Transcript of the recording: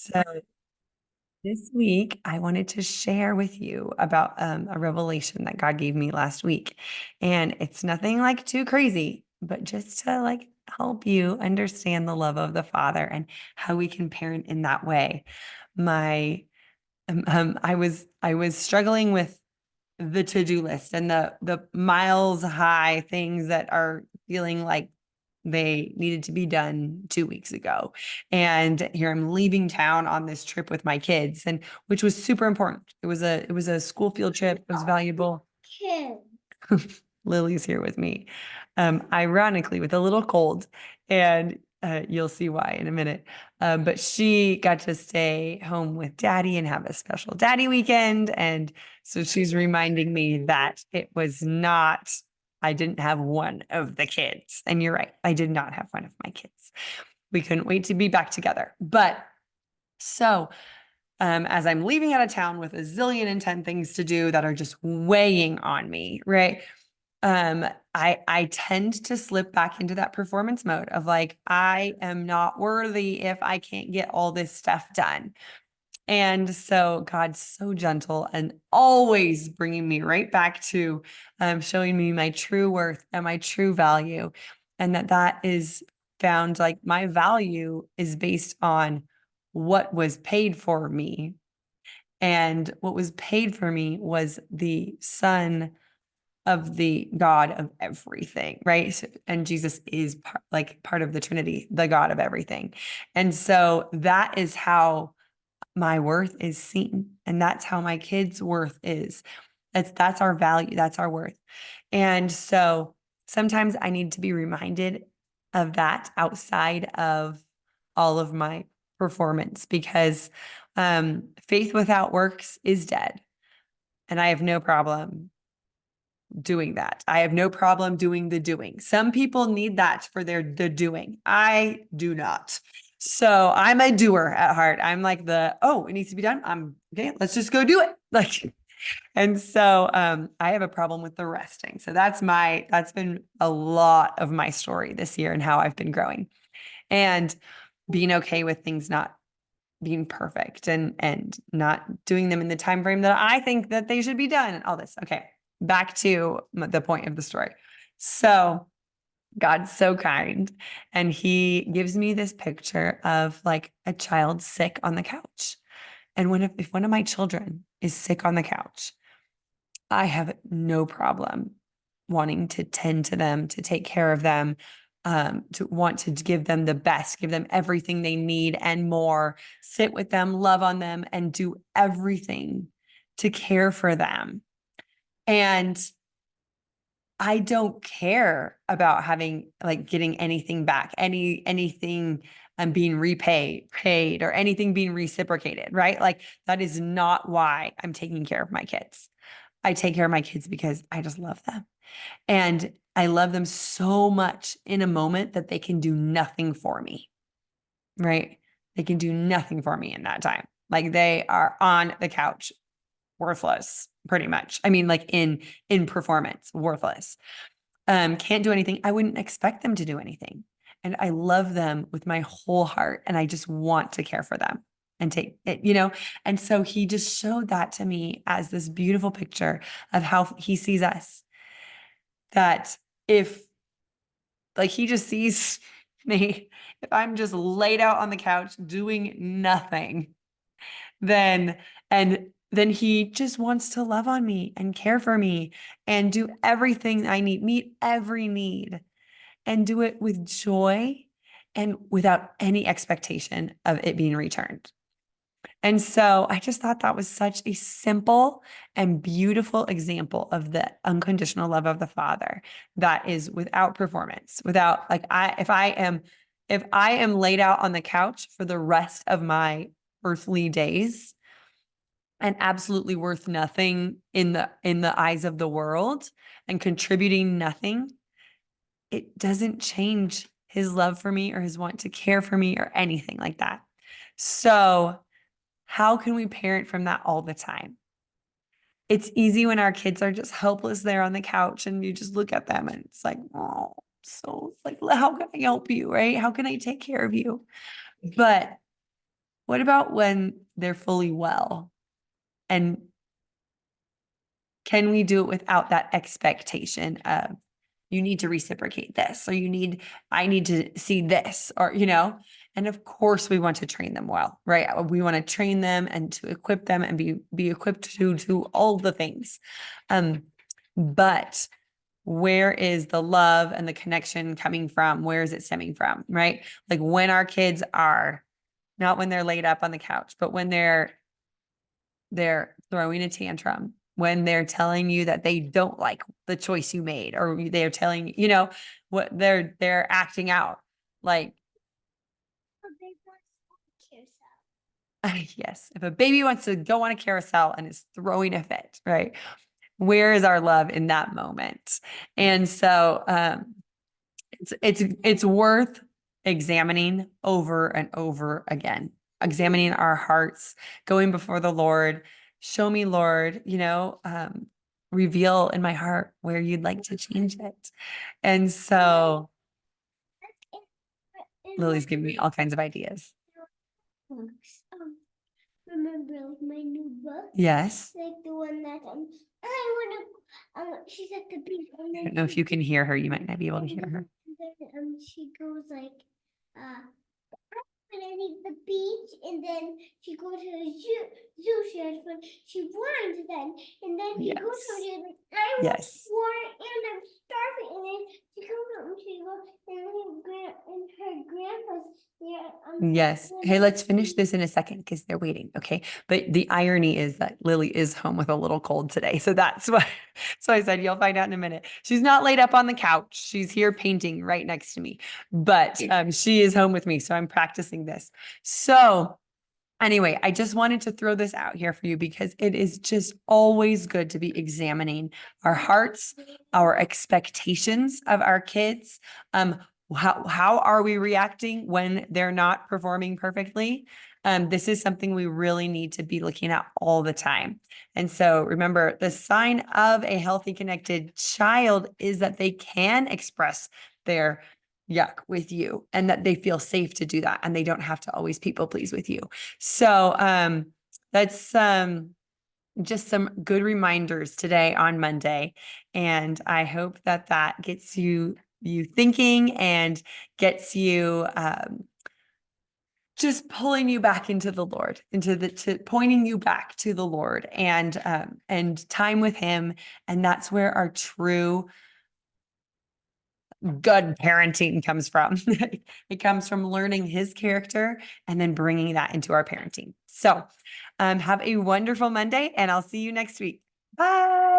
So this week, I wanted to share with you about a revelation that God gave me last week. And it's nothing like too crazy, but just to like help you understand the love of the Father and how we can parent in that way. My I was struggling with the to-do list and the miles high things that are feeling like they needed to be done 2 weeks ago. And here I'm leaving town on this trip with my kids, and which was super important. It was a school field trip. It was valuable. Kid. Lily's here with me, ironically with a little cold, and you'll see why in a minute. But she got to stay home with daddy and have a special daddy weekend. And so she's reminding me that it was not, I didn't have one of the kids. And you're right, I did not have one of my kids. We couldn't wait to be back together. But so as I'm leaving out of town with a zillion and 10 things to do that are just weighing on me, right? I tend to slip back into that performance mode of like, I am not worthy if I can't get all this stuff done. And so God's so gentle and always bringing me right back to showing me my true worth and my true value. And that is found, like, my value is based on what was paid for me. And what was paid for me was the Son of the God of everything, right? So, and Jesus is part of the Trinity, the God of everything. And so that is how my worth is seen. And that's how my kids' worth is. That's our value, that's our worth. And so sometimes I need to be reminded of that outside of all of my performance, because faith without works is dead. And I have no problem doing that. I have no problem doing the doing. Some people need that for the doing. I do not. So I'm a doer at heart. I'm like oh, it needs to be done. I'm okay. Let's just go do it. Like, and so I have a problem with the resting. So that's been a lot of my story this year and how I've been growing, and being okay with things not being perfect and not doing them in the time frame that I think that they should be done and all this. Okay, back to the point of the story. So God's so kind, and he gives me this picture of like a child sick on the couch. And if one of my children is sick on the couch, I have no problem wanting to tend to them, to take care of them, to want to give them the best, give them everything they need and more, sit with them, love on them, and do everything to care for them. And I don't care about getting anything back, anything being paid, or anything being reciprocated, right? Like, that is not why I'm taking care of my kids. I take care of my kids because I just love them. And I love them so much in a moment that they can do nothing for me, right? They can do nothing for me in that time. Like, they are on the couch, worthless, pretty much. I mean, like, in performance, worthless. Can't do anything. I wouldn't expect them to do anything. And I love them with my whole heart. And I just want to care for them and take it. And so he just showed that to me as this beautiful picture of how he sees us. That if, like, he just sees me, if I'm just laid out on the couch doing nothing, then, and then he just wants to love on me and care for me and do everything I need, meet every need, and do it with joy and without any expectation of it being returned. And so I just thought that was such a simple and beautiful example of the unconditional love of the Father that is without performance, without, like, if I am laid out on the couch for the rest of my earthly days and absolutely worth nothing in the eyes of the world and contributing nothing, it doesn't change his love for me or his want to care for me or anything like that. So how can we parent from that all the time? It's easy when our kids are just helpless there on the couch and you just look at them and it's like, oh, so, like, how can I help you, right? How can I take care of you? But What about when they're fully well? And can we do it without that expectation of you need to reciprocate this, or I need to see this, or, and of course we want to train them well, right? We want to train them and to equip them and be equipped to do all the things. But where is the love and the connection coming from? Where is it stemming from, right? Like when our kids are, not when they're laid up on the couch, but when they're throwing a tantrum, when they're telling you that they don't like the choice you made, or they're telling, what they're acting out like. Yes. If a baby wants to go on a carousel and is throwing a fit, right? Where is our love in that moment? And so, it's worth examining over and over again, examining our hearts, going before the Lord. Show me, Lord, reveal in my heart where you'd like to change it. And so Lily's giving me all kinds of ideas. Remember my new book? Yes. Like the one that I want to. She's at the beach. I don't know if you can hear her. You might not be able to hear her. Then she goes like, underneath the beach, and then she goes to the zoo. She has fun. She runs then, and then she goes to the like, I want water and I'm starving, and then she comes up and she goes, and her grandpa's there. Yes. Hey, let's finish this in a second because they're waiting. Okay. But the irony is that Lily is home with a little cold today. So that's why, so I said, you'll find out in a minute. She's not laid up on the couch. She's here painting right next to me, but she is home with me. So I'm practicing this. So anyway, I just wanted to throw this out here for you because it is just always good to be examining our hearts, our expectations of our kids. How are we reacting when they're not performing perfectly? This is something we really need to be looking at all the time. And so remember, the sign of a healthy, connected child is that they can express their yuck with you and that they feel safe to do that. And they don't have to always people please with you. So that's just some good reminders today on Monday. And I hope that that gets you thinking and gets you just pulling you back into the Lord, pointing you back to the Lord and time with him. And that's where our true good parenting comes from. It comes from learning his character and then bringing that into our parenting. So have a wonderful Monday, and I'll see you next week. Bye.